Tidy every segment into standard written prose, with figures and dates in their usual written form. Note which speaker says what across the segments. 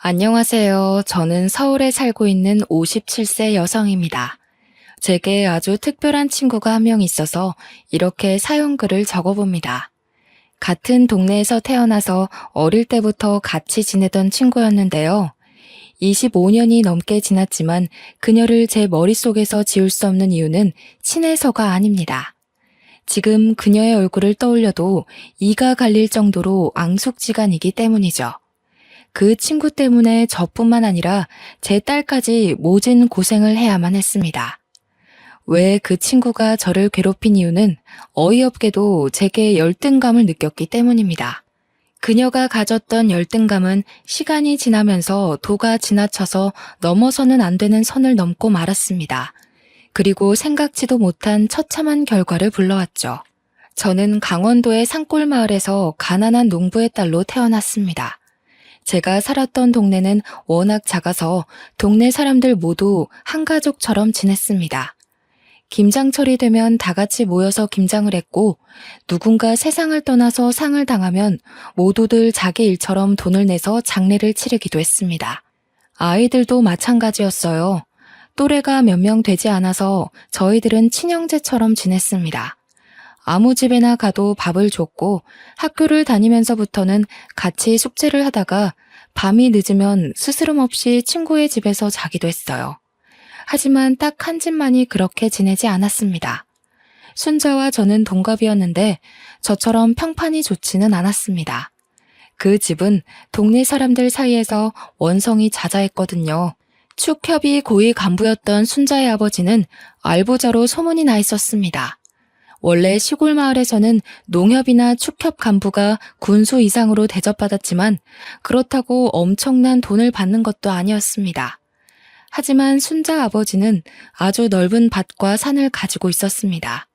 Speaker 1: 안녕하세요. 저는 서울에 살고 있는 57세 여성입니다. 제게 아주 특별한 친구가 한 명 있어서 이렇게 사연글을 적어봅니다. 같은 동네에서 태어나서 어릴 때부터 같이 지내던 친구였는데요. 25년이 넘게 지났지만 그녀를 제 머릿속에서 지울 수 없는 이유는 친해서가 아닙니다. 지금 그녀의 얼굴을 떠올려도 이가 갈릴 정도로 앙숙지간이기 때문이죠. 그 친구 때문에 저뿐만 아니라 제 딸까지 모진 고생을 해야만 했습니다. 왜 그 친구가 저를 괴롭힌 이유는 어이없게도 제게 열등감을 느꼈기 때문입니다. 그녀가 가졌던 열등감은 시간이 지나면서 도가 지나쳐서 넘어서는 안 되는 선을 넘고 말았습니다. 그리고 생각지도 못한 처참한 결과를 불러왔죠. 저는 강원도의 산골 마을에서 가난한 농부의 딸로 태어났습니다. 제가 살았던 동네는 워낙 작아서 동네 사람들 모두 한 가족처럼 지냈습니다. 김장철이 되면 다 같이 모여서 김장을 했고 누군가 세상을 떠나서 상을 당하면 모두들 자기 일처럼 돈을 내서 장례를 치르기도 했습니다. 아이들도 마찬가지였어요. 또래가 몇 명 되지 않아서 저희들은 친형제처럼 지냈습니다. 아무 집에나 가도 밥을 줬고 학교를 다니면서부터는 같이 숙제를 하다가 밤이 늦으면 스스럼 없이 친구의 집에서 자기도 했어요. 하지만 딱 한 집만이 그렇게 지내지 않았습니다. 순자와 저는 동갑이었는데 저처럼 평판이 좋지는 않았습니다. 그 집은 동네 사람들 사이에서 원성이 자자했거든요. 축협이 고위 간부였던 순자의 아버지는 알부자로 소문이 나 있었습니다. 원래 시골 마을에서는 농협이나 축협 간부가 군수 이상으로 대접받았지만 그렇다고 엄청난 돈을 받는 것도 아니었습니다. 하지만 순자 아버지는 아주 넓은 밭과 산을 가지고 있었습니다.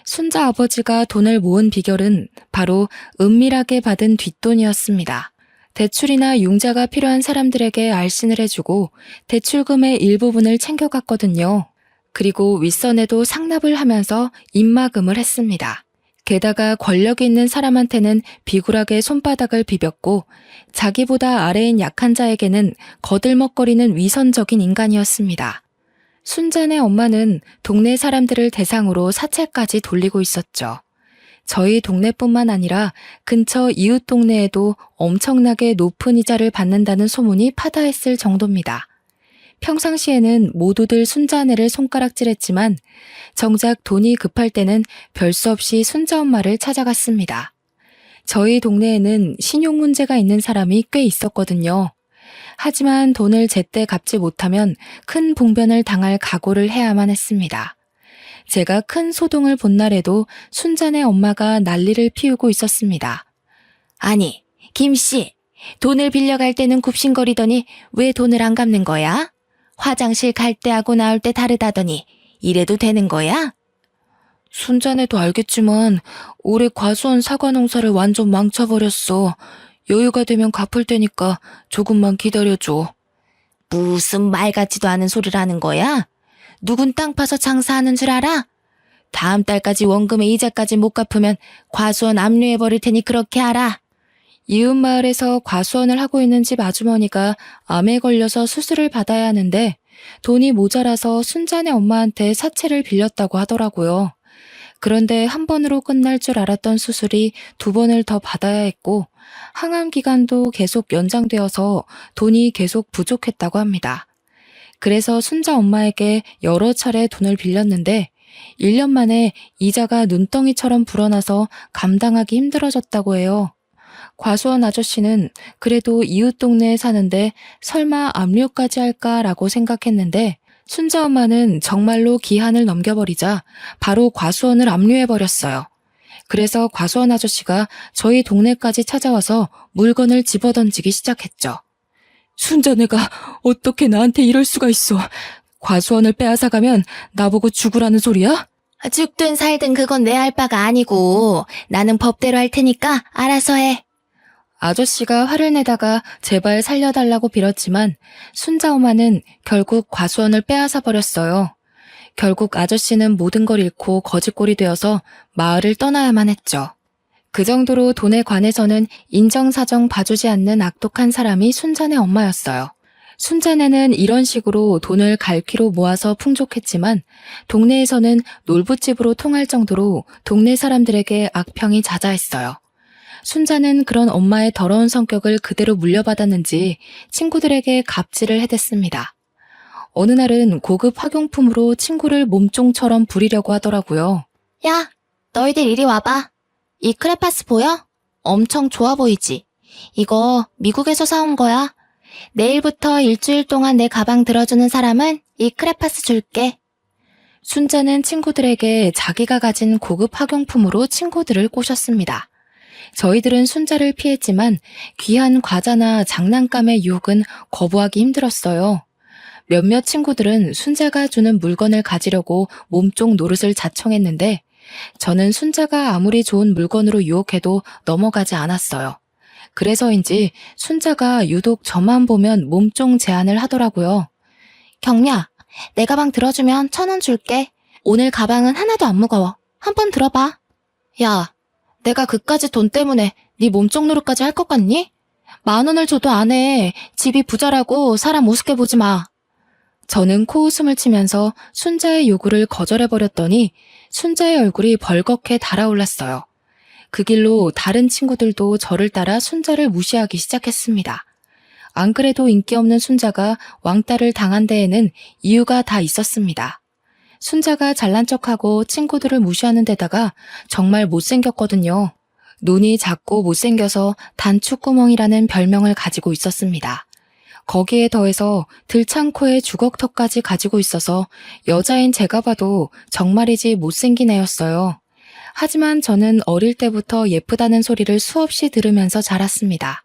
Speaker 1: 순자 아버지가 돈을 모은 비결은 바로 은밀하게 받은 뒷돈이었습니다. 대출이나 융자가 필요한 사람들에게 알신을 해주고 대출금의 일부분을 챙겨갔거든요. 그리고 윗선에도 상납을 하면서 입마금을 했습니다. 게다가 권력이 있는 사람한테는 비굴하게 손바닥을 비볐고 자기보다 아래인 약한 자에게는 거들먹거리는 위선적인 인간이었습니다. 순잔의 엄마는 동네 사람들을 대상으로 사채까지 돌리고 있었죠. 저희 동네뿐만 아니라 근처 이웃 동네에도 엄청나게 높은 이자를 받는다는 소문이 파다했을 정도입니다. 평상시에는 모두들 순자네를 손가락질했지만 정작 돈이 급할 때는 별 수 없이 순자 엄마를 찾아갔습니다. 저희 동네에는 신용 문제가 있는 사람이 꽤 있었거든요. 하지만 돈을 제때 갚지 못하면 큰 봉변을 당할 각오를 해야만 했습니다. 제가 큰 소동을 본 날에도 순자네 엄마가 난리를 피우고 있었습니다. 아니, 김씨, 돈을 빌려갈 때는 굽신거리더니 왜 돈을 안 갚는 거야? 화장실 갈 때하고 나올 때 다르다더니 이래도 되는 거야? 순자네도 알겠지만 올해 과수원 사과 농사를 완전 망쳐버렸어. 여유가 되면 갚을 테니까 조금만 기다려줘. 무슨 말 같지도 않은 소리를 하는 거야? 누군 땅 파서 장사하는 줄 알아? 다음 달까지 원금의 이자까지 못 갚으면 과수원 압류해버릴 테니 그렇게 알아. 이웃 마을에서 과수원을 하고 있는 집 아주머니가 암에 걸려서 수술을 받아야 하는데 돈이 모자라서 순자네 엄마한테 사채를 빌렸다고 하더라고요. 그런데 한 번으로 끝날 줄 알았던 수술이 두 번을 더 받아야 했고 항암 기간도 계속 연장되어서 돈이 계속 부족했다고 합니다. 그래서 순자 엄마에게 여러 차례 돈을 빌렸는데 1년 만에 이자가 눈덩이처럼 불어나서 감당하기 힘들어졌다고 해요. 과수원 아저씨는 그래도 이웃 동네에 사는데 설마 압류까지 할까라고 생각했는데 순자 엄마는 정말로 기한을 넘겨버리자 바로 과수원을 압류해버렸어요. 그래서 과수원 아저씨가 저희 동네까지 찾아와서 물건을 집어던지기 시작했죠. 순자네가 어떻게 나한테 이럴 수가 있어. 과수원을 빼앗아가면 나보고 죽으라는 소리야? 죽든 살든 그건 내 할 바가 아니고 나는 법대로 할 테니까 알아서 해. 아저씨가 화를 내다가 제발 살려달라고 빌었지만 순자 엄마는 결국 과수원을 빼앗아 버렸어요. 결국 아저씨는 모든 걸 잃고 거지꼴이 되어서 마을을 떠나야만 했죠. 그 정도로 돈에 관해서는 인정사정 봐주지 않는 악독한 사람이 순자네 엄마였어요. 순자네는 이런 식으로 돈을 갈퀴로 모아서 풍족했지만 동네에서는 놀부집으로 통할 정도로 동네 사람들에게 악평이 자자했어요. 순자는 그런 엄마의 더러운 성격을 그대로 물려받았는지 친구들에게 갑질을 해댔습니다. 어느 날은 고급 학용품으로 친구를 몸종처럼 부리려고 하더라고요.
Speaker 2: 야, 너희들 이리 와봐. 이 크레파스 보여? 엄청 좋아 보이지? 이거 미국에서 사온 거야. 내일부터 일주일 동안 내 가방 들어주는 사람은 이 크레파스 줄게.
Speaker 1: 순자는 친구들에게 자기가 가진 고급 학용품으로 친구들을 꼬셨습니다. 저희들은 순자를 피했지만 귀한 과자나 장난감의 유혹은 거부하기 힘들었어요. 몇몇 친구들은 순자가 주는 물건을 가지려고 몸종 노릇을 자청했는데 저는 순자가 아무리 좋은 물건으로 유혹해도 넘어가지 않았어요. 그래서인지 순자가 유독 저만 보면 몸종 제안을 하더라고요.
Speaker 2: 경미야, 내 가방 들어주면 1,000원 줄게. 오늘 가방은 하나도 안 무거워. 한번 들어봐. 야, 내가 그까지 돈 때문에 네 몸종 노릇까지 할 것 같니? 10,000원을 줘도 안 해. 집이 부자라고 사람 우습게 보지 마.
Speaker 1: 저는 코웃음을 치면서 순자의 요구를 거절해버렸더니 순자의 얼굴이 벌겋게 달아올랐어요. 그 길로 다른 친구들도 저를 따라 순자를 무시하기 시작했습니다. 안 그래도 인기 없는 순자가 왕따를 당한 데에는 이유가 다 있었습니다. 순자가 잘난 척하고 친구들을 무시하는 데다가 정말 못생겼거든요. 눈이 작고 못생겨서 단추구멍이라는 별명을 가지고 있었습니다. 거기에 더해서 들창코에 주걱턱까지 가지고 있어서 여자인 제가 봐도 정말이지 못생긴 애였어요. 하지만 저는 어릴 때부터 예쁘다는 소리를 수없이 들으면서 자랐습니다.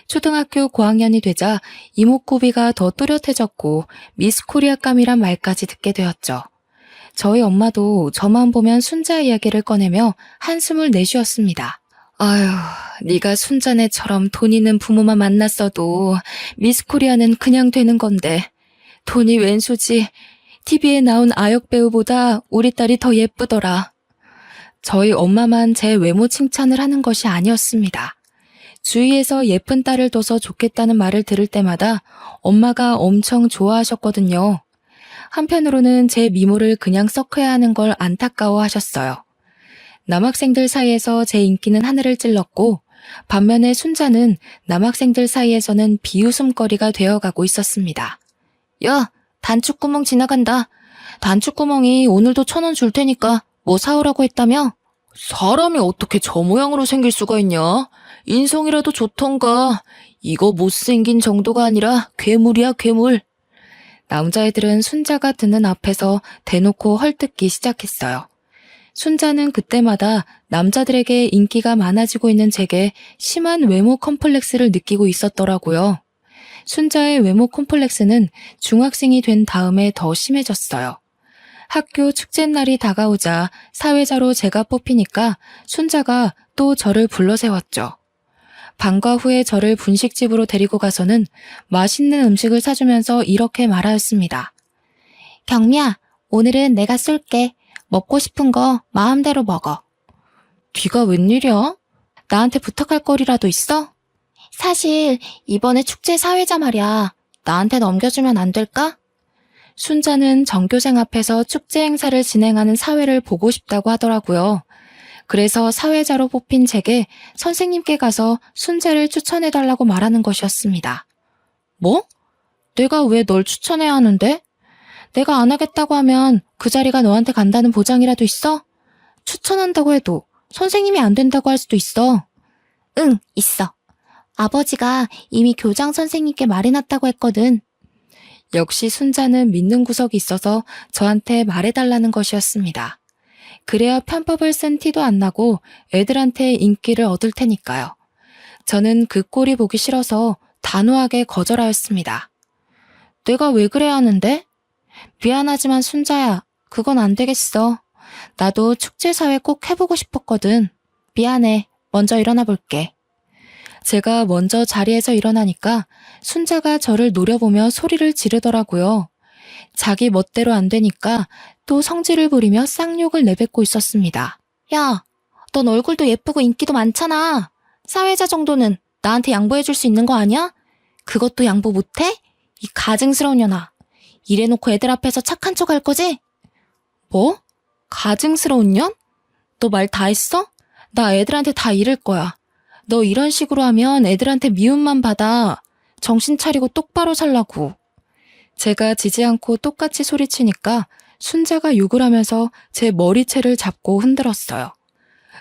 Speaker 1: 초등학교 고학년이 되자 이목구비가 더 또렷해졌고 미스 코리아감이란 말까지 듣게 되었죠. 저희 엄마도 저만 보면 순자 이야기를 꺼내며 한숨을 내쉬었습니다. 아휴, 네가 순자네처럼 돈 있는 부모만 만났어도 미스 코리아는 그냥 되는 건데 돈이 웬수지. TV에 나온 아역 배우보다 우리 딸이 더 예쁘더라. 저희 엄마만 제 외모 칭찬을 하는 것이 아니었습니다. 주위에서 예쁜 딸을 둬서 좋겠다는 말을 들을 때마다 엄마가 엄청 좋아하셨거든요. 한편으로는 제 미모를 그냥 썩혀야 하는 걸 안타까워 하셨어요. 남학생들 사이에서 제 인기는 하늘을 찔렀고 반면에 순자는 남학생들 사이에서는 비웃음거리가 되어가고 있었습니다.
Speaker 2: 야, 단추구멍 지나간다. 단추구멍이 오늘도 1,000원 줄 테니까 뭐 사오라고 했다며?
Speaker 1: 사람이 어떻게 저 모양으로 생길 수가 있냐? 인성이라도 좋던가. 이거 못생긴 정도가 아니라 괴물이야, 괴물. 남자애들은 순자가 드는 앞에서 대놓고 헐뜯기 시작했어요. 순자는 그때마다 남자들에게 인기가 많아지고 있는 제게 심한 외모 컴플렉스를 느끼고 있었더라고요. 순자의 외모 컴플렉스는 중학생이 된 다음에 더 심해졌어요. 학교 축제날이 다가오자 사회자로 제가 뽑히니까 순자가 또 저를 불러세웠죠. 방과 후에 저를 분식집으로 데리고 가서는 맛있는 음식을 사주면서 이렇게 말하였습니다.
Speaker 2: 경미야, 오늘은 내가 쏠게. 먹고 싶은 거 마음대로 먹어.
Speaker 1: 네가 웬일이야?
Speaker 2: 나한테 부탁할 거리라도 있어? 사실 이번에 축제 사회자 말이야. 나한테 넘겨주면 안 될까?
Speaker 1: 순자는 전교생 앞에서 축제 행사를 진행하는 사회를 보고 싶다고 하더라고요. 그래서 사회자로 뽑힌 제게 선생님께 가서 순자를 추천해달라고 말하는 것이었습니다. 뭐? 내가 왜 널 추천해야 하는데? 내가 안 하겠다고 하면 그 자리가 너한테 간다는 보장이라도 있어? 추천한다고 해도 선생님이 안 된다고 할 수도 있어.
Speaker 2: 응, 있어. 아버지가 이미 교장 선생님께 말해놨다고 했거든.
Speaker 1: 역시 순자는 믿는 구석이 있어서 저한테 말해달라는 것이었습니다. 그래야 편법을 쓴 티도 안 나고 애들한테 인기를 얻을 테니까요. 저는 그 꼴이 보기 싫어서 단호하게 거절하였습니다. 내가 왜 그래야 하는데? 미안하지만 순자야, 그건 안 되겠어. 나도 축제사회 꼭 해보고 싶었거든. 미안해. 먼저 일어나 볼게. 제가 먼저 자리에서 일어나니까 순자가 저를 노려보며 소리를 지르더라고요. 자기 멋대로 안 되니까 또 성질을 부리며 쌍욕을 내뱉고 있었습니다.
Speaker 2: 야, 넌 얼굴도 예쁘고 인기도 많잖아. 사회자 정도는 나한테 양보해줄 수 있는 거 아니야? 그것도 양보 못해? 이 가증스러운 년아. 이래놓고 애들 앞에서 착한 척 할 거지? 뭐? 가증스러운 년? 너 말 다 했어? 나 애들한테 다 이럴 거야. 너 이런 식으로 하면 애들한테 미움만 받아. 정신 차리고 똑바로 살라고. 제가 지지 않고 똑같이 소리치니까 순자가 욕을 하면서 제 머리채를 잡고 흔들었어요.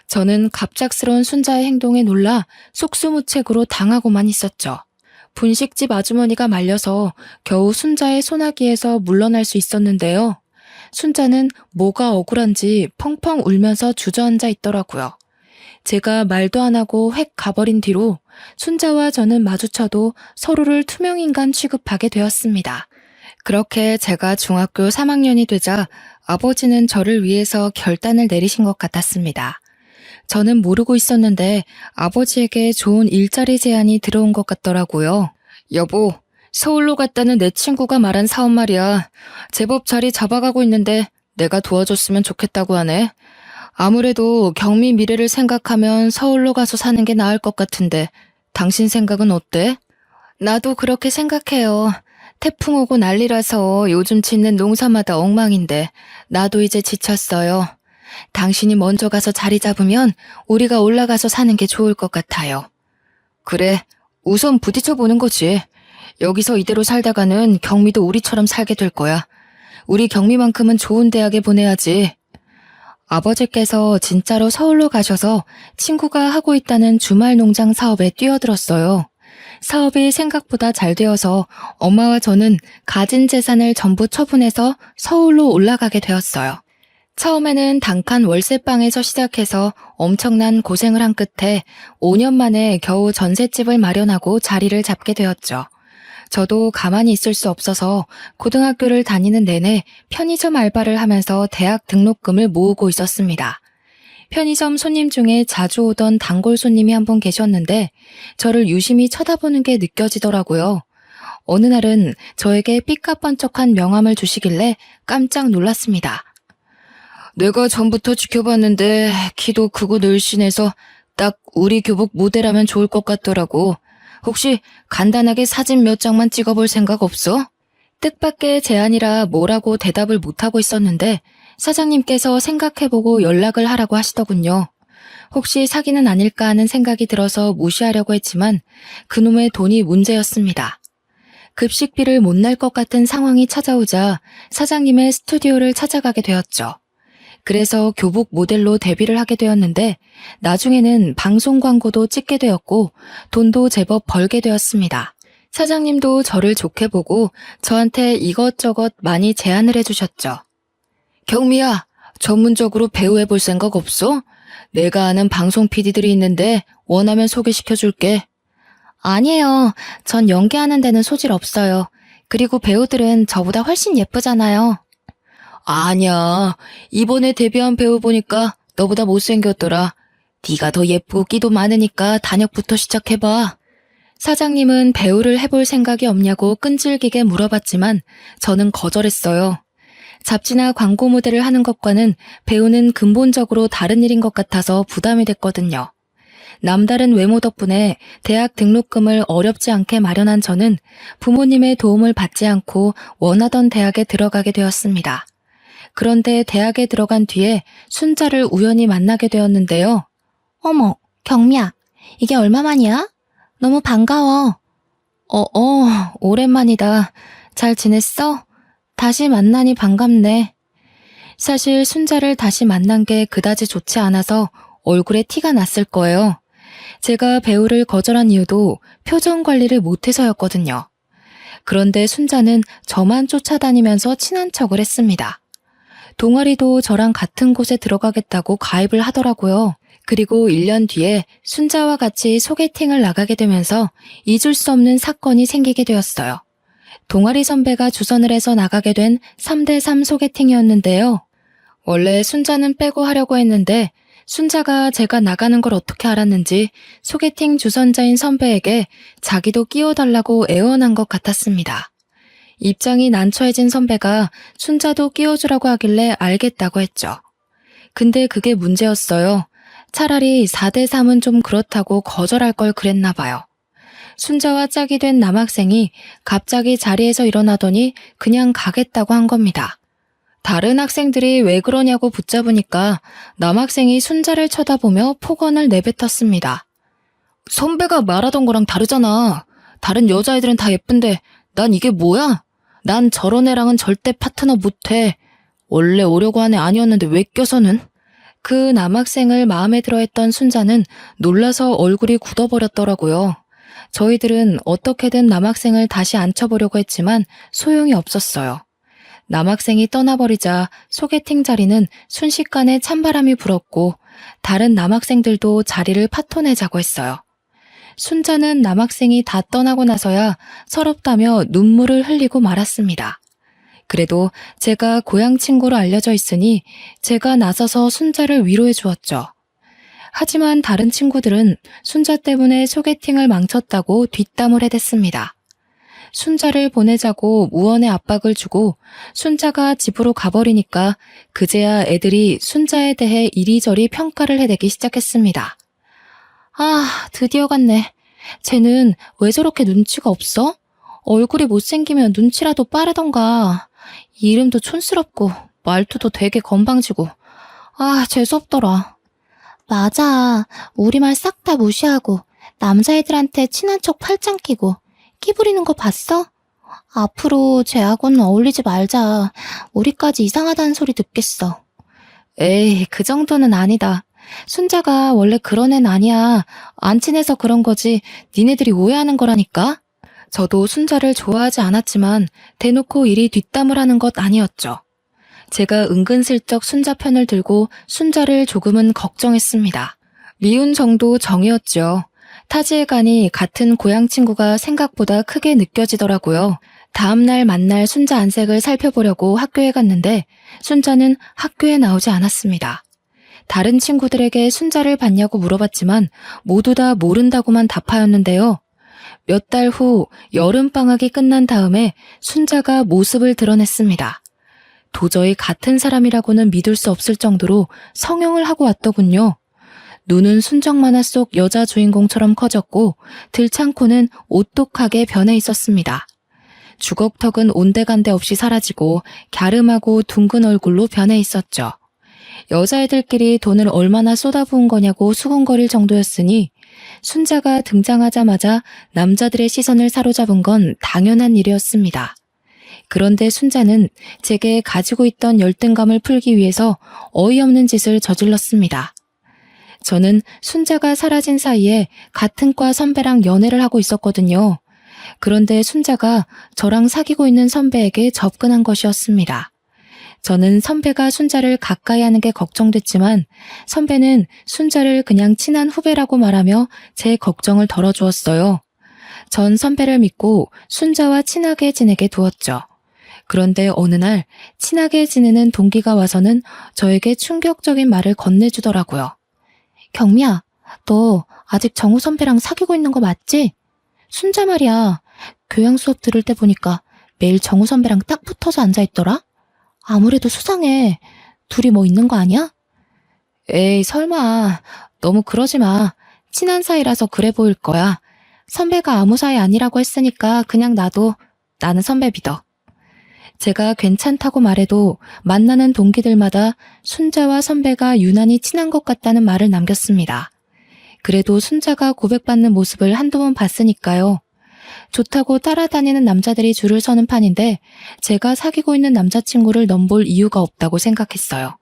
Speaker 2: 저는 갑작스러운 순자의 행동에 놀라 속수무책으로 당하고만 있었죠. 분식집 아주머니가 말려서 겨우 순자의 소나기에서 물러날 수 있었는데요. 순자는 뭐가 억울한지 펑펑 울면서 주저앉아 있더라고요. 제가 말도 안 하고 획 가버린 뒤로 순자와 저는 마주쳐도 서로를 투명인간 취급하게 되었습니다. 그렇게 제가 중학교 3학년이 되자 아버지는 저를 위해서 결단을 내리신 것 같았습니다. 저는 모르고 있었는데 아버지에게 좋은 일자리 제안이 들어온 것 같더라고요. 여보, 서울로 갔다는 내 친구가 말한 사업 말이야. 제법 자리 잡아가고 있는데 내가 도와줬으면 좋겠다고 하네. 아무래도 경미 미래를 생각하면 서울로 가서 사는 게 나을 것 같은데 당신 생각은 어때? 나도 그렇게 생각해요. 태풍 오고 난리라서 요즘 짓는 농사마다 엉망인데 나도 이제 지쳤어요. 당신이 먼저 가서 자리 잡으면 우리가 올라가서 사는 게 좋을 것 같아요. 그래, 우선 부딪혀보는 거지. 여기서 이대로 살다가는 경미도 우리처럼 살게 될 거야. 우리 경미만큼은 좋은 대학에 보내야지. 아버지께서 진짜로 서울로 가셔서 친구가 하고 있다는 주말 농장 사업에 뛰어들었어요. 사업이 생각보다 잘 되어서 엄마와 저는 가진 재산을 전부 처분해서 서울로 올라가게 되었어요. 처음에는 단칸 월세방에서 시작해서 엄청난 고생을 한 끝에 5년 만에 겨우 전셋집을 마련하고 자리를 잡게 되었죠. 저도 가만히 있을 수 없어서 고등학교를 다니는 내내 편의점 알바를 하면서 대학 등록금을 모으고 있었습니다. 편의점 손님 중에 자주 오던 단골 손님이 한 분 계셨는데 저를 유심히 쳐다보는 게 느껴지더라고요. 어느 날은 저에게 삐까뻔쩍한 명함을 주시길래 깜짝 놀랐습니다. 내가 전부터 지켜봤는데 키도 크고 늘씬해서 딱 우리 교복 모델하면 좋을 것 같더라고. 혹시 간단하게 사진 몇 장만 찍어볼 생각 없어? 뜻밖의 제안이라 뭐라고 대답을 못하고 있었는데 사장님께서 생각해보고 연락을 하라고 하시더군요. 혹시 사기는 아닐까 하는 생각이 들어서 무시하려고 했지만 그놈의 돈이 문제였습니다. 급식비를 못 낼 것 같은 상황이 찾아오자 사장님의 스튜디오를 찾아가게 되었죠. 그래서 교복 모델로 데뷔를 하게 되었는데 나중에는 방송 광고도 찍게 되었고 돈도 제법 벌게 되었습니다. 사장님도 저를 좋게 보고 저한테 이것저것 많이 제안을 해주셨죠. 경미야, 전문적으로 배우해볼 생각 없어? 내가 아는 방송 PD들이 있는데 원하면 소개시켜줄게. 아니에요. 전 연기하는 데는 소질 없어요. 그리고 배우들은 저보다 훨씬 예쁘잖아요. 아니야. 이번에 데뷔한 배우 보니까 너보다 못생겼더라. 네가 더 예쁘고 끼도 많으니까 단역부터 시작해봐. 사장님은 배우를 해볼 생각이 없냐고 끈질기게 물어봤지만 저는 거절했어요. 잡지나 광고 모델을 하는 것과는 배우는 근본적으로 다른 일인 것 같아서 부담이 됐거든요. 남다른 외모 덕분에 대학 등록금을 어렵지 않게 마련한 저는 부모님의 도움을 받지 않고 원하던 대학에 들어가게 되었습니다. 그런데 대학에 들어간 뒤에 순자를 우연히 만나게 되었는데요. 어머, 경미야, 이게 얼마만이야? 너무 반가워. 오랜만이다. 잘 지냈어? 다시 만나니 반갑네. 사실 순자를 다시 만난 게 그다지 좋지 않아서 얼굴에 티가 났을 거예요. 제가 배우를 거절한 이유도 표정 관리를 못해서였거든요. 그런데 순자는 저만 쫓아다니면서 친한 척을 했습니다. 동아리도 저랑 같은 곳에 들어가겠다고 가입을 하더라고요. 그리고 1년 뒤에 순자와 같이 소개팅을 나가게 되면서 잊을 수 없는 사건이 생기게 되었어요. 동아리 선배가 주선을 해서 나가게 된 3대3 소개팅이었는데요. 원래 순자는 빼고 하려고 했는데 순자가 제가 나가는 걸 어떻게 알았는지 소개팅 주선자인 선배에게 자기도 끼워달라고 애원한 것 같았습니다. 입장이 난처해진 선배가 순자도 끼워주라고 하길래 알겠다고 했죠. 근데 그게 문제였어요.
Speaker 1: 차라리 4대3은 좀 그렇다고 거절할 걸 그랬나 봐요. 순자와 짝이 된 남학생이 갑자기 자리에서 일어나더니 그냥 가겠다고 한 겁니다. 다른 학생들이 왜 그러냐고 붙잡으니까 남학생이 순자를 쳐다보며 폭언을 내뱉었습니다. 선배가 말하던 거랑 다르잖아. 다른 여자애들은 다 예쁜데 난 이게 뭐야? 난 저런 애랑은 절대 파트너 못해. 원래 오려고 한 애 아니었는데 왜 껴서는? 그 남학생을 마음에 들어했던 순자는 놀라서 얼굴이 굳어버렸더라고요. 저희들은 어떻게든 남학생을 다시 앉혀보려고 했지만 소용이 없었어요. 남학생이 떠나버리자 소개팅 자리는 순식간에 찬바람이 불었고 다른 남학생들도 자리를 파토내자고 했어요. 순자는 남학생이 다 떠나고 나서야 서럽다며 눈물을 흘리고 말았습니다. 그래도 제가 고향 친구로 알려져 있으니 제가 나서서 순자를 위로해 주었죠. 하지만 다른 친구들은 순자 때문에 소개팅을 망쳤다고 뒷담을 해댔습니다. 순자를 보내자고 무언의 압박을 주고 순자가 집으로 가버리니까 그제야 애들이 순자에 대해 이리저리 평가를 해대기 시작했습니다. 아, 드디어 갔네. 쟤는 왜 저렇게 눈치가 없어? 얼굴이 못생기면 눈치라도 빠르던가. 이름도 촌스럽고 말투도 되게 건방지고. 아, 재수없더라. 맞아. 우리 말 싹 다 무시하고 남자애들한테 친한 척 팔짱 끼고 끼 부리는 거 봤어? 앞으로 쟤하고는 어울리지 말자. 우리까지 이상하다는 소리 듣겠어. 에이, 그 정도는 아니다. 순자가 원래 그런 애는 아니야. 안 친해서 그런 거지. 니네들이 오해하는 거라니까. 저도 순자를 좋아하지 않았지만 대놓고 이리 뒷담을 하는 것 아니었죠. 제가 은근슬쩍 순자 편을 들고 순자를 조금은 걱정했습니다. 미운 정도 정이었죠. 타지에 가니 같은 고향 친구가 생각보다 크게 느껴지더라고요. 다음날 만날 순자 안색을 살펴보려고 학교에 갔는데 순자는 학교에 나오지 않았습니다. 다른 친구들에게 순자를 봤냐고 물어봤지만 모두 다 모른다고만 답하였는데요. 몇 달 후 여름방학이 끝난 다음에 순자가 모습을 드러냈습니다. 도저히 같은 사람이라고는 믿을 수 없을 정도로 성형을 하고 왔더군요. 눈은 순정 만화 속 여자 주인공처럼 커졌고 들창코는 오똑하게 변해 있었습니다. 주걱턱은 온데간데 없이 사라지고 갸름하고 둥근 얼굴로 변해 있었죠. 여자애들끼리 돈을 얼마나 쏟아부은 거냐고 수군거릴 정도였으니 순자가 등장하자마자 남자들의 시선을 사로잡은 건 당연한 일이었습니다. 그런데 순자는 제게 가지고 있던 열등감을 풀기 위해서 어이없는 짓을 저질렀습니다. 저는 순자가 사라진 사이에 같은 과 선배랑 연애를 하고 있었거든요. 그런데 순자가 저랑 사귀고 있는 선배에게 접근한 것이었습니다. 저는 선배가 순자를 가까이 하는 게 걱정됐지만 선배는 순자를 그냥 친한 후배라고 말하며 제 걱정을 덜어주었어요. 전 선배를 믿고 순자와 친하게 지내게 두었죠. 그런데 어느 날 친하게 지내는 동기가 와서는 저에게 충격적인 말을 건네주더라고요. 경미야, 너 아직 정우 선배랑 사귀고 있는 거 맞지? 순자 말이야. 교양 수업 들을 때 보니까 매일 정우 선배랑 딱 붙어서 앉아있더라? 아무래도 수상해. 둘이 뭐 있는 거 아니야? 에이, 설마. 너무 그러지 마. 친한 사이라서 그래 보일 거야. 선배가 아무 사이 아니라고 했으니까 그냥 나는 선배 믿어. 제가 괜찮다고 말해도 만나는 동기들마다 순자와 선배가 유난히 친한 것 같다는 말을 남겼습니다. 그래도 순자가 고백받는 모습을 한두 번 봤으니까요. 좋다고 따라다니는 남자들이 줄을 서는 판인데 제가 사귀고 있는 남자친구를 넘볼 이유가 없다고 생각했어요.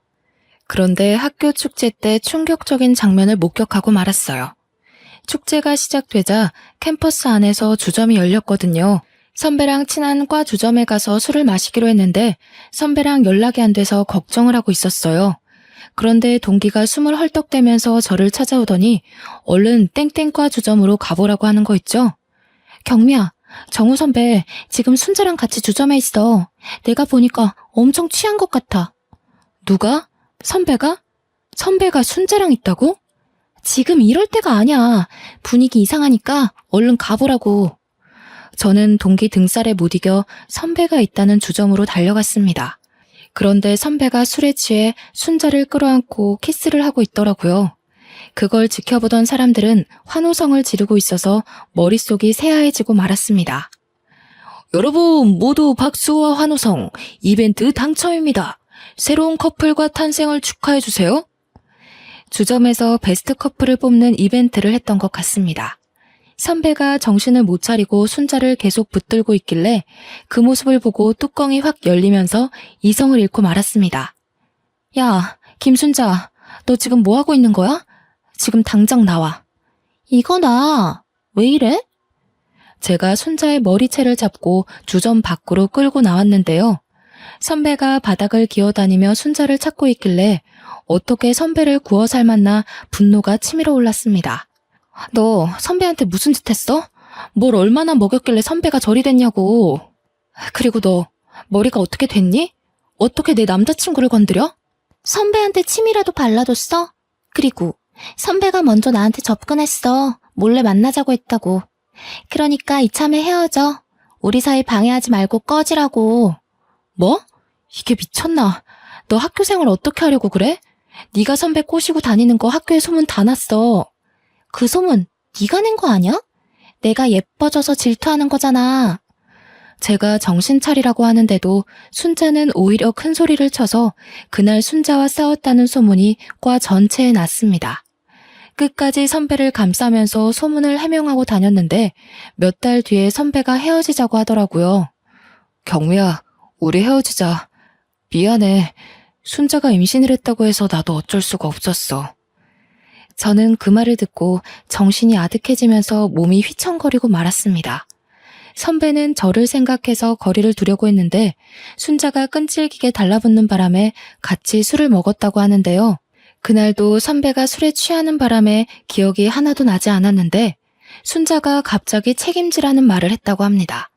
Speaker 1: 그런데 학교 축제 때 충격적인 장면을 목격하고 말았어요. 축제가 시작되자 캠퍼스 안에서 주점이 열렸거든요. 선배랑 친한 과 주점에 가서 술을 마시기로 했는데 선배랑 연락이 안 돼서 걱정을 하고 있었어요. 그런데 동기가 숨을 헐떡대면서 저를 찾아오더니 얼른 땡땡과 주점으로 가보라고 하는 거 있죠? 경미야, 정우 선배 지금 순자랑 같이 주점에 있어. 내가 보니까 엄청 취한 것 같아. 누가? 선배가? 선배가 순자랑 있다고? 지금 이럴 때가 아니야. 분위기 이상하니까 얼른 가보라고. 저는 동기 등살에 못 이겨 선배가 있다는 주점으로 달려갔습니다. 그런데 선배가 술에 취해 순자를 끌어안고 키스를 하고 있더라고요. 그걸 지켜보던 사람들은 환호성을 지르고 있어서 머릿속이 새하얘지고 말았습니다. 여러분 모두 박수와 환호성, 이벤트 당첨입니다. 새로운 커플과 탄생을 축하해주세요. 주점에서 베스트 커플을 뽑는 이벤트를 했던 것 같습니다. 선배가 정신을 못 차리고 순자를 계속 붙들고 있길래 그 모습을 보고 뚜껑이 확 열리면서 이성을 잃고 말았습니다. 야, 김순자, 너 지금 뭐 하고 있는 거야? 지금 당장 나와.
Speaker 2: 이거나, 왜 이래?
Speaker 1: 제가 순자의 머리채를 잡고 주점 밖으로 끌고 나왔는데요. 선배가 바닥을 기어다니며 순자를 찾고 있길래 어떻게 선배를 구워 삶았나 분노가 치밀어 올랐습니다. 너 선배한테 무슨 짓 했어? 뭘 얼마나 먹였길래 선배가 저리 됐냐고. 그리고 너 머리가 어떻게 됐니? 어떻게 내 남자친구를 건드려?
Speaker 2: 선배한테 침이라도 발라줬어? 그리고 선배가 먼저 나한테 접근했어. 몰래 만나자고 했다고. 그러니까 이참에 헤어져. 우리 사이 방해하지 말고 꺼지라고.
Speaker 1: 뭐? 이게 미쳤나? 너 학교 생활 어떻게 하려고 그래? 네가 선배 꼬시고 다니는 거 학교에 소문 다 났어.
Speaker 2: 그 소문 네가 낸 거 아니야? 내가 예뻐져서 질투하는 거잖아.
Speaker 1: 제가 정신 차리라고 하는데도 순자는 오히려 큰 소리를 쳐서 그날 순자와 싸웠다는 소문이 과 전체에 났습니다. 끝까지 선배를 감싸면서 소문을 해명하고 다녔는데 몇 달 뒤에 선배가 헤어지자고 하더라고요. 경미야, 우리 헤어지자. 미안해. 순자가 임신을 했다고 해서 나도 어쩔 수가 없었어. 저는 그 말을 듣고 정신이 아득해지면서 몸이 휘청거리고 말았습니다. 선배는 저를 생각해서 거리를 두려고 했는데 순자가 끈질기게 달라붙는 바람에 같이 술을 먹었다고 하는데요. 그날도 선배가 술에 취하는 바람에 기억이 하나도 나지 않았는데 순자가 갑자기 책임지라는 말을 했다고 합니다.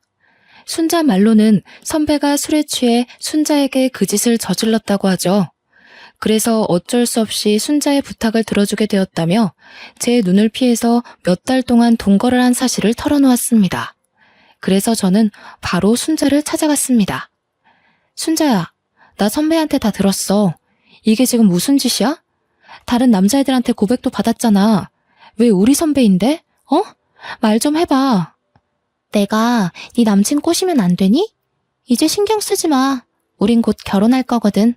Speaker 1: 순자 말로는 선배가 술에 취해 순자에게 그 짓을 저질렀다고 하죠. 그래서 어쩔 수 없이 순자의 부탁을 들어주게 되었다며 제 눈을 피해서 몇 달 동안 동거를 한 사실을 털어놓았습니다. 그래서 저는 바로 순자를 찾아갔습니다. 순자야, 나 선배한테 다 들었어. 이게 지금 무슨 짓이야? 다른 남자애들한테 고백도 받았잖아. 왜 우리 선배인데? 어? 말 좀 해봐.
Speaker 2: 내가 네 남친 꼬시면 안 되니? 이제 신경 쓰지 마. 우린 곧 결혼할 거거든.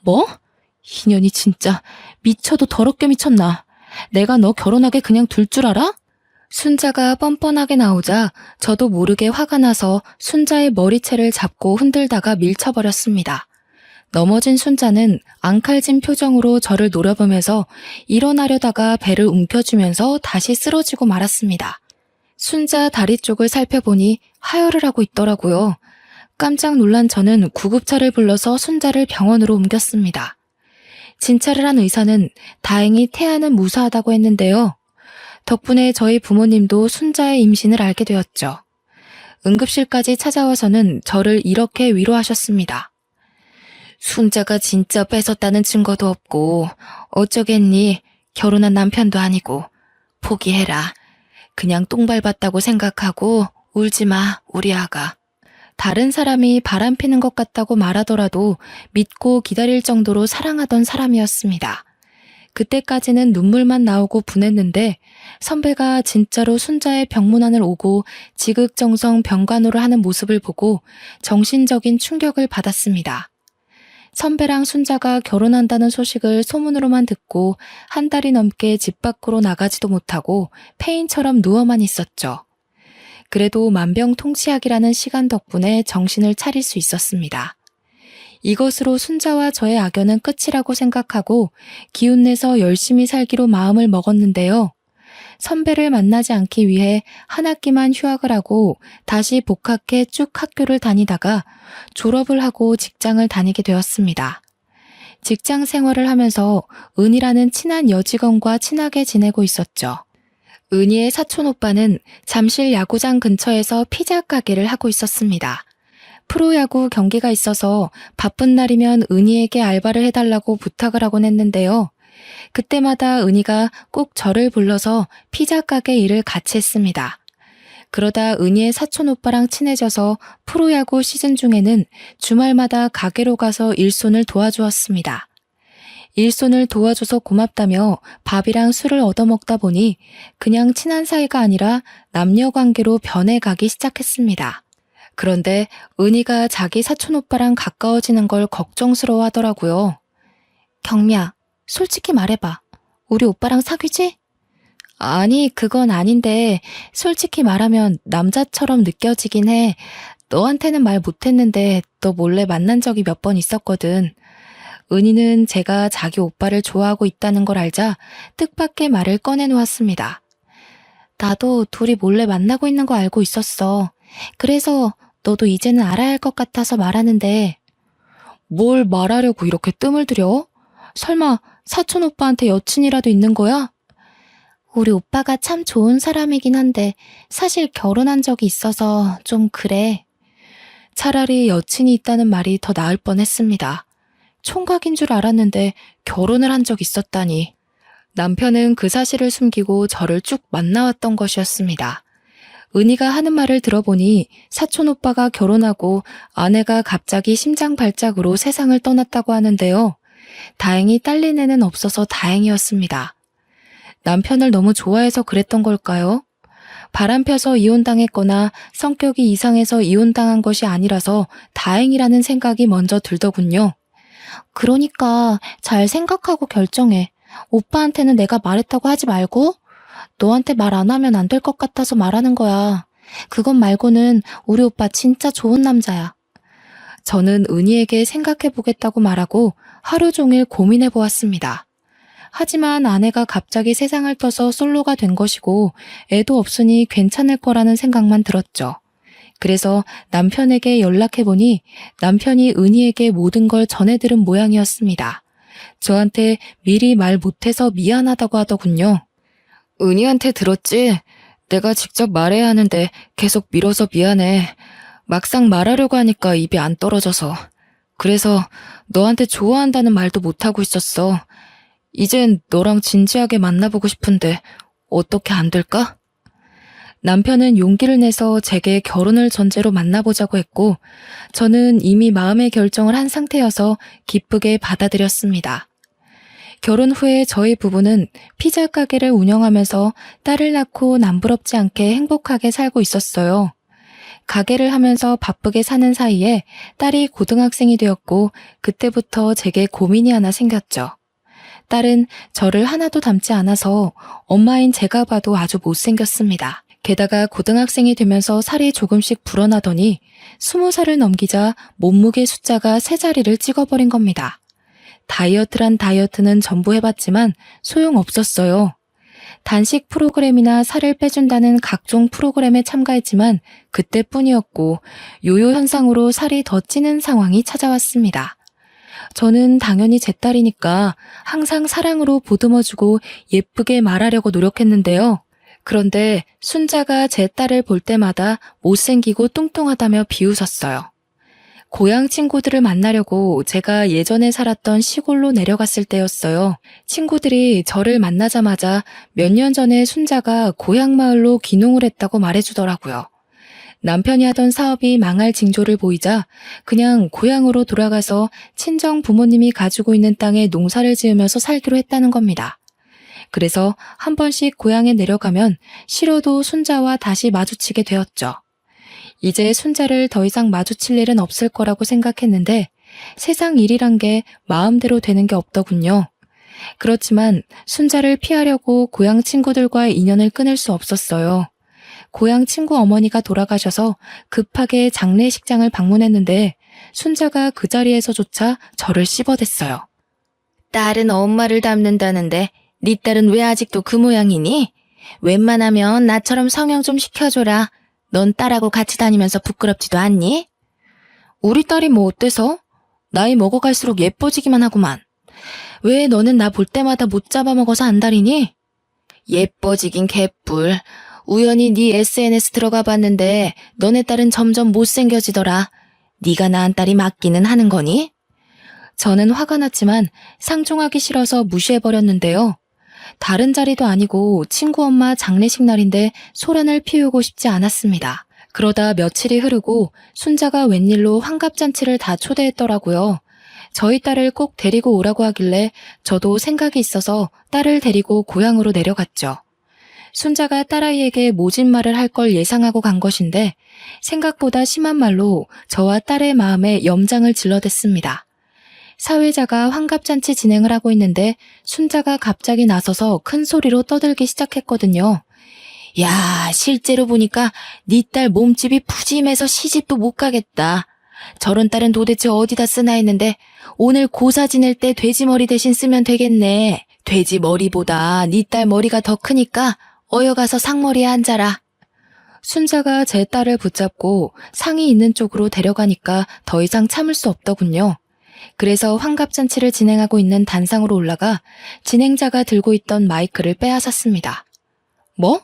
Speaker 1: 뭐? 인연이 진짜 미쳐도 더럽게 미쳤나. 내가 너 결혼하게 그냥 둘 줄 알아? 순자가 뻔뻔하게 나오자 저도 모르게 화가 나서 순자의 머리채를 잡고 흔들다가 밀쳐버렸습니다. 넘어진 순자는 앙칼진 표정으로 저를 노려보면서 일어나려다가 배를 움켜쥐면서 다시 쓰러지고 말았습니다. 순자 다리 쪽을 살펴보니 하혈을 하고 있더라고요. 깜짝 놀란 저는 구급차를 불러서 순자를 병원으로 옮겼습니다. 진찰을 한 의사는 다행히 태아는 무사하다고 했는데요. 덕분에 저희 부모님도 순자의 임신을 알게 되었죠. 응급실까지 찾아와서는 저를 이렇게 위로하셨습니다. 순자가 진짜 뺏었다는 증거도 없고 어쩌겠니? 결혼한 남편도 아니고. 포기해라. 그냥 똥 밟았다고 생각하고 울지 마, 우리 아가. 다른 사람이 바람피는 것 같다고 말하더라도 믿고 기다릴 정도로 사랑하던 사람이었습니다. 그때까지는 눈물만 나오고 분했는데 선배가 진짜로 순자의 병문안을 오고 지극정성 병간호를 하는 모습을 보고 정신적인 충격을 받았습니다. 선배랑 순자가 결혼한다는 소식을 소문으로만 듣고 한 달이 넘게 집 밖으로 나가지도 못하고 폐인처럼 누워만 있었죠. 그래도 만병통치약이라는 시간 덕분에 정신을 차릴 수 있었습니다. 이것으로 순자와 저의 악연은 끝이라고 생각하고 기운내서 열심히 살기로 마음을 먹었는데요. 선배를 만나지 않기 위해 한 학기만 휴학을 하고 다시 복학해 쭉 학교를 다니다가 졸업을 하고 직장을 다니게 되었습니다. 직장 생활을 하면서 은희라는 친한 여직원과 친하게 지내고 있었죠. 은희의 사촌 오빠는 잠실 야구장 근처에서 피자 가게를 하고 있었습니다. 프로야구 경기가 있어서 바쁜 날이면 은희에게 알바를 해달라고 부탁을 하곤 했는데요. 그때마다 은희가 꼭 저를 불러서 피자 가게 일을 같이 했습니다. 그러다 은희의 사촌 오빠랑 친해져서 프로야구 시즌 중에는 주말마다 가게로 가서 일손을 도와주었습니다. 일손을 도와줘서 고맙다며 밥이랑 술을 얻어먹다 보니 그냥 친한 사이가 아니라 남녀 관계로 변해가기 시작했습니다. 그런데 은희가 자기 사촌오빠랑 가까워지는 걸 걱정스러워 하더라고요.
Speaker 2: 경미야, 솔직히 말해봐. 우리 오빠랑 사귀지?
Speaker 1: 아니, 그건 아닌데 솔직히 말하면 남자처럼 느껴지긴 해. 너한테는 말 못했는데 너 몰래 만난 적이 몇 번 있었거든. 은희는 제가 자기 오빠를 좋아하고 있다는 걸 알자 뜻밖의 말을 꺼내놓았습니다.
Speaker 2: 나도 둘이 몰래 만나고 있는 거 알고 있었어. 그래서 너도 이제는 알아야 할 것 같아서 말하는데.
Speaker 1: 뭘 말하려고 이렇게 뜸을 들여? 설마 사촌 오빠한테 여친이라도 있는 거야?
Speaker 2: 우리 오빠가 참 좋은 사람이긴 한데 사실 결혼한 적이 있어서 좀 그래.
Speaker 1: 차라리 여친이 있다는 말이 더 나을 뻔했습니다. 총각인 줄 알았는데 결혼을 한 적 있었다니. 남편은 그 사실을 숨기고 저를 쭉 만나왔던 것이었습니다. 은희가 하는 말을 들어보니 사촌 오빠가 결혼하고 아내가 갑자기 심장 발작으로 세상을 떠났다고 하는데요. 다행히 딸린 애는 없어서 다행이었습니다. 남편을 너무 좋아해서 그랬던 걸까요? 바람펴서 이혼당했거나 성격이 이상해서 이혼당한 것이 아니라서 다행이라는 생각이 먼저 들더군요.
Speaker 2: 그러니까 잘 생각하고 결정해. 오빠한테는 내가 말했다고 하지 말고 너한테 말 안 하면 안 될 것 같아서 말하는 거야. 그것 말고는 우리 오빠 진짜 좋은 남자야.
Speaker 1: 저는 은희에게 생각해보겠다고 말하고 하루 종일 고민해보았습니다. 하지만 아내가 갑자기 세상을 떠서 솔로가 된 것이고 애도 없으니 괜찮을 거라는 생각만 들었죠. 그래서 남편에게 연락해보니 남편이 은희에게 모든 걸 전해들은 모양이었습니다. 저한테 미리 말 못해서 미안하다고 하더군요. 은희한테 들었지? 내가 직접 말해야 하는데 계속 미뤄서 미안해. 막상 말하려고 하니까 입이 안 떨어져서. 그래서 너한테 좋아한다는 말도 못하고 있었어. 이젠 너랑 진지하게 만나보고 싶은데 어떻게 안 될까? 남편은 용기를 내서 제게 결혼을 전제로 만나보자고 했고 저는 이미 마음의 결정을 한 상태여서 기쁘게 받아들였습니다. 결혼 후에 저희 부부는 피자 가게를 운영하면서 딸을 낳고 남부럽지 않게 행복하게 살고 있었어요. 가게를 하면서 바쁘게 사는 사이에 딸이 고등학생이 되었고 그때부터 제게 고민이 하나 생겼죠. 딸은 저를 하나도 닮지 않아서 엄마인 제가 봐도 아주 못생겼습니다. 게다가 고등학생이 되면서 살이 조금씩 불어나더니 20살을 넘기자 몸무게 숫자가 3자리를 찍어버린 겁니다. 다이어트란 다이어트는 전부 해봤지만 소용없었어요. 단식 프로그램이나 살을 빼준다는 각종 프로그램에 참가했지만 그때뿐이었고 요요 현상으로 살이 더 찌는 상황이 찾아왔습니다. 저는 당연히 제 딸이니까 항상 사랑으로 보듬어주고 예쁘게 말하려고 노력했는데요. 그런데 순자가 제 딸을 볼 때마다 못생기고 뚱뚱하다며 비웃었어요. 고향 친구들을 만나려고 제가 예전에 살았던 시골로 내려갔을 때였어요. 친구들이 저를 만나자마자 몇 년 전에 순자가 고향 마을로 귀농을 했다고 말해주더라고요. 남편이 하던 사업이 망할 징조를 보이자 그냥 고향으로 돌아가서 친정 부모님이 가지고 있는 땅에 농사를 지으면서 살기로 했다는 겁니다. 그래서 한 번씩 고향에 내려가면 싫어도 순자와 다시 마주치게 되었죠. 이제 순자를 더 이상 마주칠 일은 없을 거라고 생각했는데 세상 일이란 게 마음대로 되는 게 없더군요. 그렇지만 순자를 피하려고 고향 친구들과의 인연을 끊을 수 없었어요. 고향 친구 어머니가 돌아가셔서 급하게 장례식장을 방문했는데 순자가 그 자리에서조차 저를 씹어댔어요.
Speaker 2: 딸은 엄마를 닮는다는데 네 딸은 왜 아직도 그 모양이니? 웬만하면 나처럼 성형 좀 시켜줘라. 넌 딸하고 같이 다니면서 부끄럽지도 않니?
Speaker 1: 우리 딸이 뭐 어때서? 나이 먹어갈수록 예뻐지기만 하구만. 왜 너는 나 볼 때마다 못 잡아먹어서 안달이니?
Speaker 2: 예뻐지긴 개뿔. 우연히 네 SNS 들어가 봤는데 너네 딸은 점점 못생겨지더라. 네가 낳은 딸이 맞기는 하는 거니?
Speaker 1: 저는 화가 났지만 상종하기 싫어서 무시해버렸는데요. 다른 자리도 아니고 친구 엄마 장례식 날인데 소란을 피우고 싶지 않았습니다. 그러다 며칠이 흐르고 순자가 웬일로 환갑잔치를 다 초대했더라고요. 저희 딸을 꼭 데리고 오라고 하길래 저도 생각이 있어서 딸을 데리고 고향으로 내려갔죠. 순자가 딸아이에게 모진 말을 할 걸 예상하고 간 것인데 생각보다 심한 말로 저와 딸의 마음에 염장을 질러댔습니다. 사회자가 환갑잔치 진행을 하고 있는데 순자가 갑자기 나서서 큰 소리로 떠들기 시작했거든요. 야, 실제로 보니까 네 딸 몸집이 푸짐해서 시집도 못 가겠다. 저런 딸은 도대체 어디다 쓰나 했는데 오늘 고사 지낼 때 돼지머리 대신 쓰면 되겠네. 돼지머리보다 네 딸 머리가 더 크니까 어여가서 상머리에 앉아라. 순자가 제 딸을 붙잡고 상이 있는 쪽으로 데려가니까 더 이상 참을 수 없더군요. 그래서 환갑잔치를 진행하고 있는 단상으로 올라가 진행자가 들고 있던 마이크를 빼앗았습니다. 뭐?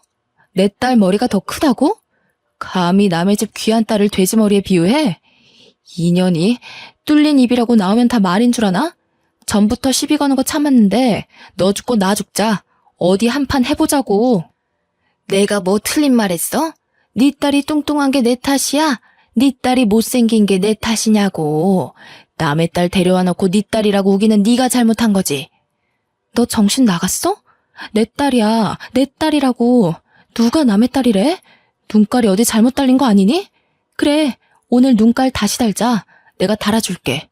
Speaker 1: 내 딸 머리가 더 크다고? 감히 남의 집 귀한 딸을 돼지머리에 비유해? 인연이 뚫린 입이라고 나오면 다 말인 줄 아나? 전부터 시비 거는 거 참았는데 너 죽고 나 죽자. 어디 한판 해보자고. 내가 뭐 틀린 말 했어? 네 딸이 뚱뚱한 게 내 탓이야? 네 딸이 못생긴 게 내 탓이냐고. 남의 딸 데려와 놓고 네 딸이라고 우기는 네가 잘못한 거지. 너 정신 나갔어? 내 딸이야. 내 딸이라고. 누가 남의 딸이래? 눈깔이 어디 잘못 달린 거 아니니? 그래, 오늘 눈깔 다시 달자. 내가 달아줄게.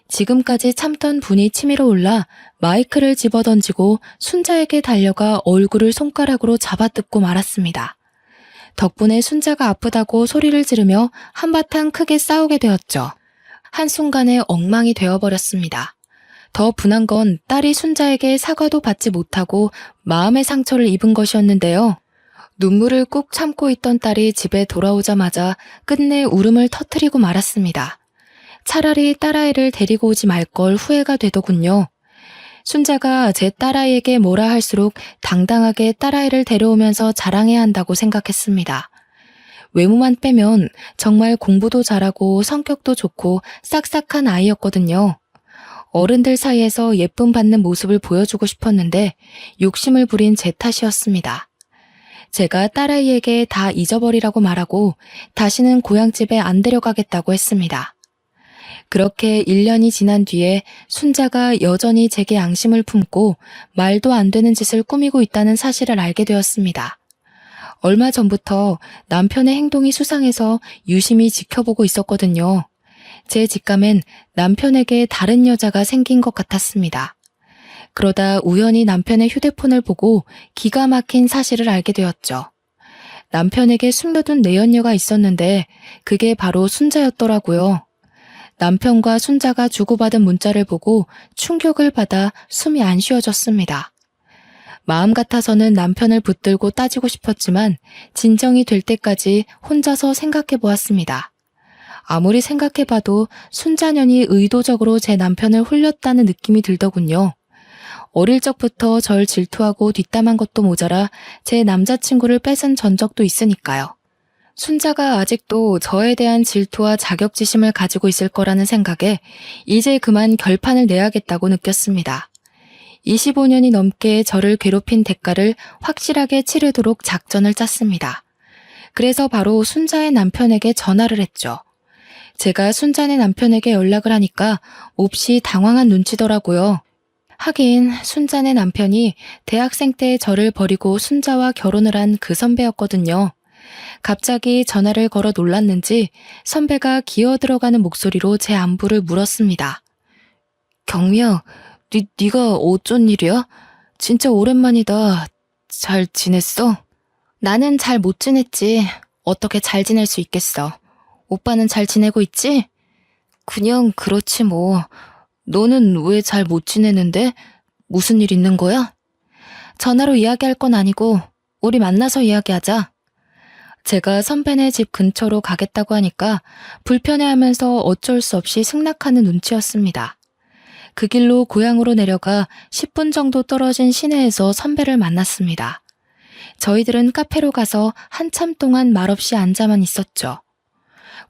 Speaker 1: 지금까지 참던 분이 치밀어 올라 마이크를 집어던지고 순자에게 달려가 얼굴을 손가락으로 잡아뜯고 말았습니다. 덕분에 순자가 아프다고 소리를 지르며 한바탕 크게 싸우게 되었죠. 한순간에 엉망이 되어버렸습니다. 더 분한 건 딸이 순자에게 사과도 받지 못하고 마음의 상처를 입은 것이었는데요. 눈물을 꾹 참고 있던 딸이 집에 돌아오자마자 끝내 울음을 터뜨리고 말았습니다. 차라리 딸아이를 데리고 오지 말 걸 후회가 되더군요. 순자가 제 딸아이에게 뭐라 할수록 당당하게 딸아이를 데려오면서 자랑해야 한다고 생각했습니다. 외모만 빼면 정말 공부도 잘하고 성격도 좋고 싹싹한 아이였거든요. 어른들 사이에서 예쁨 받는 모습을 보여주고 싶었는데 욕심을 부린 제 탓이었습니다. 제가 딸아이에게 다 잊어버리라고 말하고 다시는 고향집에 안 데려가겠다고 했습니다. 그렇게 1년이 지난 뒤에 순자가 여전히 제게 앙심을 품고 말도 안 되는 짓을 꾸미고 있다는 사실을 알게 되었습니다. 얼마 전부터 남편의 행동이 수상해서 유심히 지켜보고 있었거든요. 제 직감엔 남편에게 다른 여자가 생긴 것 같았습니다. 그러다 우연히 남편의 휴대폰을 보고 기가 막힌 사실을 알게 되었죠. 남편에게 숨겨둔 내연녀가 있었는데 그게 바로 순자였더라고요. 남편과 순자가 주고받은 문자를 보고 충격을 받아 숨이 안 쉬어졌습니다. 마음 같아서는 남편을 붙들고 따지고 싶었지만 진정이 될 때까지 혼자서 생각해 보았습니다. 아무리 생각해봐도 순자년이 의도적으로 제 남편을 홀렸다는 느낌이 들더군요. 어릴 적부터 절 질투하고 뒷담한 것도 모자라 제 남자친구를 뺏은 전적도 있으니까요. 순자가 아직도 저에 대한 질투와 자격지심을 가지고 있을 거라는 생각에 이제 그만 결판을 내야겠다고 느꼈습니다. 25년이 넘게 저를 괴롭힌 대가를 확실하게 치르도록 작전을 짰습니다. 그래서 바로 순자의 남편에게 전화를 했죠. 제가 순자네 남편에게 연락을 하니까 몹시 당황한 눈치더라고요. 하긴 순자네 남편이 대학생 때 저를 버리고 순자와 결혼을 한 그 선배였거든요. 갑자기 전화를 걸어 놀랐는지 선배가 기어 들어가는 목소리로 제 안부를 물었습니다. 경미야, 네가 어쩐 일이야? 진짜 오랜만이다. 잘 지냈어? 나는 잘 못 지냈지. 어떻게 잘 지낼 수 있겠어. 오빠는 잘 지내고 있지? 그냥 그렇지 뭐. 너는 왜 잘 못 지내는데? 무슨 일 있는 거야? 전화로 이야기할 건 아니고 우리 만나서 이야기하자. 제가 선배네 집 근처로 가겠다고 하니까 불편해하면서 어쩔 수 없이 승낙하는 눈치였습니다. 그 길로 고향으로 내려가 10분 정도 떨어진 시내에서 선배를 만났습니다. 저희들은 카페로 가서 한참 동안 말없이 앉아만 있었죠.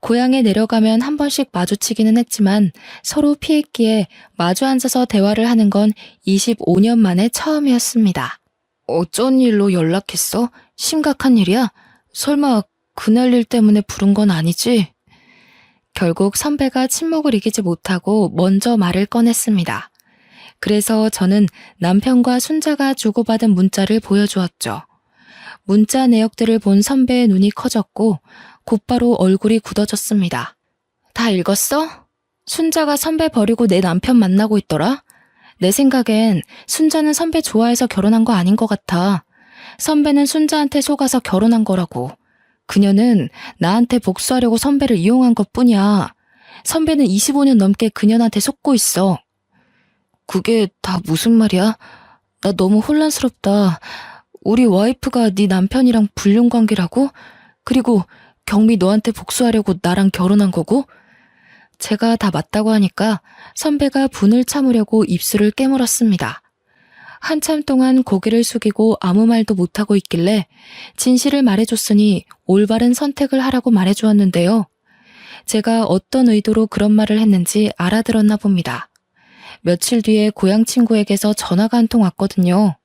Speaker 1: 고향에 내려가면 한 번씩 마주치기는 했지만 서로 피했기에 마주 앉아서 대화를 하는 건 25년 만에 처음이었습니다. 어쩐 일로 연락했어? 심각한 일이야? 설마 그날 일 때문에 부른 건 아니지? 결국 선배가 침묵을 이기지 못하고 먼저 말을 꺼냈습니다. 그래서 저는 남편과 순자가 주고받은 문자를 보여주었죠. 문자 내역들을 본 선배의 눈이 커졌고 곧바로 얼굴이 굳어졌습니다. 다 읽었어? 순자가 선배 버리고 내 남편 만나고 있더라? 내 생각엔 순자는 선배 좋아해서 결혼한 거 아닌 것 같아. 선배는 순자한테 속아서 결혼한 거라고. 그녀는 나한테 복수하려고 선배를 이용한 것뿐이야. 선배는 25년 넘게 그녀한테 속고 있어. 그게 다 무슨 말이야? 나 너무 혼란스럽다. 우리 와이프가 네 남편이랑 불륜 관계라고? 그리고 경미 너한테 복수하려고 나랑 결혼한 거고? 제가 다 맞다고 하니까 선배가 분을 참으려고 입술을 깨물었습니다. 한참 동안 고개를 숙이고 아무 말도 못하고 있길래 진실을 말해줬으니 올바른 선택을 하라고 말해주었는데요. 제가 어떤 의도로 그런 말을 했는지 알아들었나 봅니다. 며칠 뒤에 고향 친구에게서 전화가 한 통 왔거든요.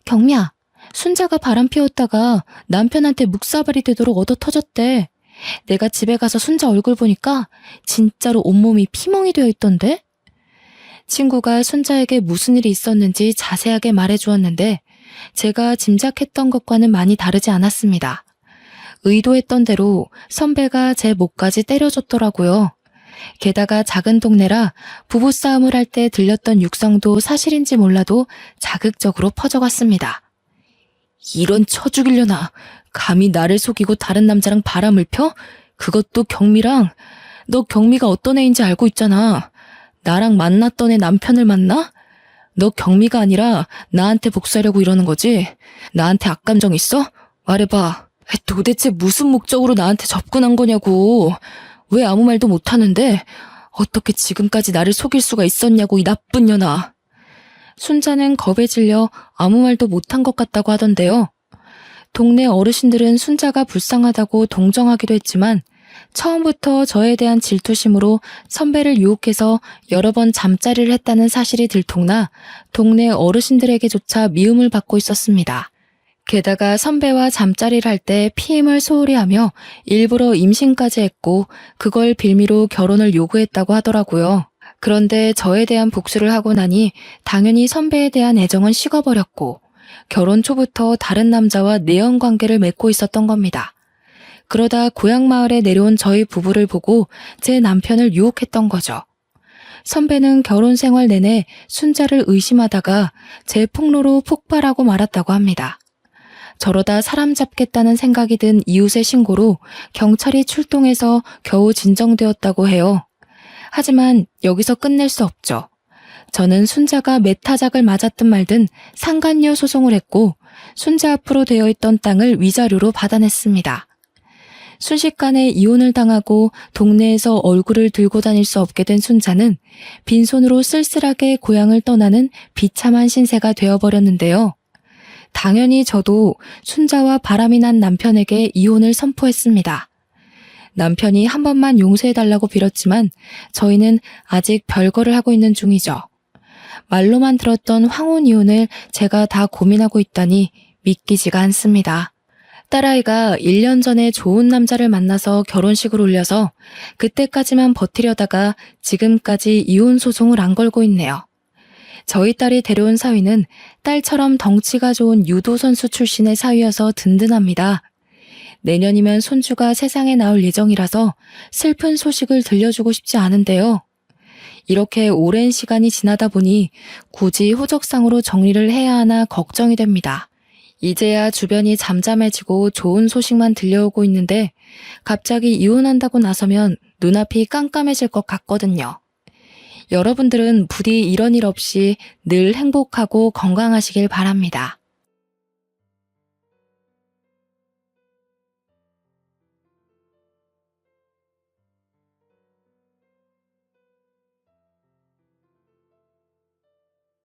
Speaker 1: 경미야, 순자가 바람 피웠다가 남편한테 묵사발이 되도록 얻어 터졌대. 내가 집에 가서 순자 얼굴 보니까 진짜로 온몸이 피멍이 되어 있던데? 친구가 순자에게 무슨 일이 있었는지 자세하게 말해주었는데 제가 짐작했던 것과는 많이 다르지 않았습니다. 의도했던 대로 선배가 제 목까지 때려줬더라고요. 게다가 작은 동네라 부부싸움을 할 때 들렸던 육성도 사실인지 몰라도 자극적으로 퍼져갔습니다. 이런 쳐 죽이려나. 감히 나를 속이고 다른 남자랑 바람을 펴? 그것도 경미랑. 너 경미가 어떤 애인지 알고 있잖아. 나랑 만났던 애 남편을 만나? 너 경미가 아니라 나한테 복수하려고 이러는 거지? 나한테 악감정 있어? 말해봐. 도대체 무슨 목적으로 나한테 접근한 거냐고. 왜 아무 말도 못하는데? 어떻게 지금까지 나를 속일 수가 있었냐고, 이 나쁜 년아. 순자는 겁에 질려 아무 말도 못한 것 같다고 하던데요. 동네 어르신들은 순자가 불쌍하다고 동정하기도 했지만 처음부터 저에 대한 질투심으로 선배를 유혹해서 여러 번 잠자리를 했다는 사실이 들통나 동네 어르신들에게조차 미움을 받고 있었습니다. 게다가 선배와 잠자리를 할 때 피임을 소홀히 하며 일부러 임신까지 했고 그걸 빌미로 결혼을 요구했다고 하더라고요. 그런데 저에 대한 복수를 하고 나니 당연히 선배에 대한 애정은 식어버렸고 결혼 초부터 다른 남자와 내연 관계를 맺고 있었던 겁니다. 그러다 고향 마을에 내려온 저희 부부를 보고 제 남편을 유혹했던 거죠. 선배는 결혼 생활 내내 순자를 의심하다가 제 폭로로 폭발하고 말았다고 합니다. 저러다 사람 잡겠다는 생각이 든 이웃의 신고로 경찰이 출동해서 겨우 진정되었다고 해요. 하지만 여기서 끝낼 수 없죠. 저는 순자가 메타작을 맞았든 말든 상간녀 소송을 했고 순자 앞으로 되어 있던 땅을 위자료로 받아냈습니다. 순식간에 이혼을 당하고 동네에서 얼굴을 들고 다닐 수 없게 된 순자는 빈손으로 쓸쓸하게 고향을 떠나는 비참한 신세가 되어버렸는데요. 당연히 저도 순자와 바람이 난 남편에게 이혼을 선포했습니다. 남편이 한 번만 용서해달라고 빌었지만 저희는 아직 별거를 하고 있는 중이죠. 말로만 들었던 황혼 이혼을 제가 다 고민하고 있다니 믿기지가 않습니다. 딸아이가 1년 전에 좋은 남자를 만나서 결혼식을 올려서 그때까지만 버티려다가 지금까지 이혼 소송을 안 걸고 있네요. 저희 딸이 데려온 사위는 딸처럼 덩치가 좋은 유도 선수 출신의 사위여서 든든합니다. 내년이면 손주가 세상에 나올 예정이라서 슬픈 소식을 들려주고 싶지 않은데요. 이렇게 오랜 시간이 지나다 보니 굳이 호적상으로 정리를 해야 하나 걱정이 됩니다. 이제야 주변이 잠잠해지고 좋은 소식만 들려오고 있는데 갑자기 이혼한다고 나서면 눈앞이 깜깜해질 것 같거든요. 여러분들은 부디 이런 일 없이 늘 행복하고 건강하시길 바랍니다.